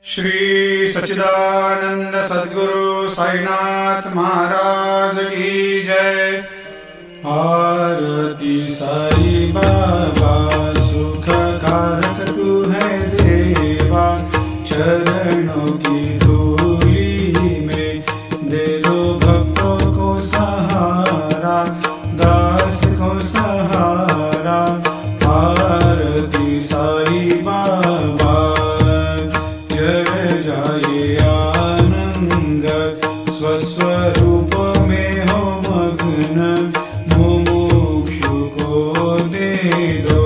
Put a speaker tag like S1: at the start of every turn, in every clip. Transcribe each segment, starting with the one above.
S1: श्री सच्चिदानंद सद्गुरु साईनाथ महाराज की जय। आरती साई बाबा सुख कारक तू है देवा, चरणों की धूली में दे दो भक्तों को सहारा, दास को सहारा। आरती साई बाबा जय जाए आनंद, स्वस्वरूप में हो मग्न, मुमुक्षु को दे दो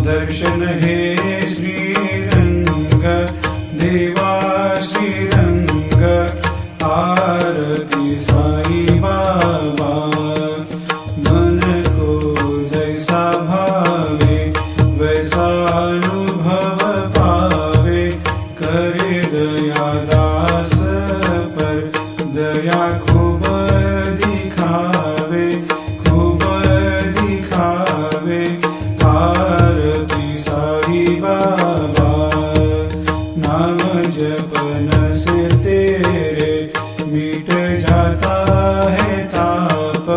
S1: दर्शन हे श्रीरंग, देवा श्रीरंग। आरती साई बाबा मन को जैसा भावे वैसा अनुभव पावे, करे दया दास पर दया खूब दिखावे, खूब दिखावे। आरती साई बाबा नाम जपन से तेरे मिट जाता है ताप,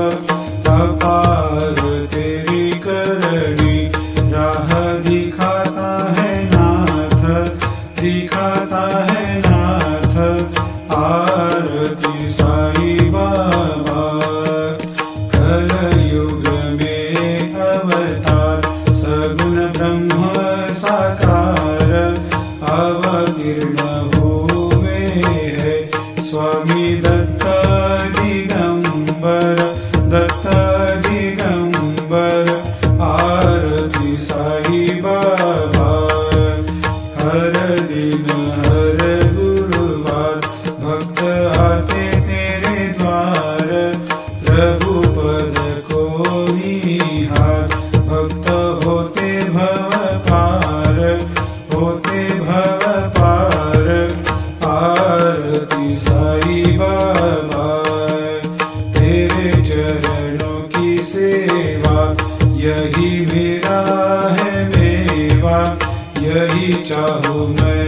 S1: अपार तेरी करनी राह दिखाता है नाथ, दिखाता है नाथ। आरती साई बाबा कलयुग में अवतार, सगुण ब्रह्म साकार अवतीर्ण हुए है स्वामी दत्त दिगंबर, दत्त दिगंबर। आरती साई बाबा हर दिन हर गुरुवार भक्त आते तेरे द्वार, रघुपद को निहार भक्त होते भव पार, होते भव पार। आरती साई बाबा तेरे चरणों की सेवा, यही मेरा है मेवा, यही चाहूँ मैं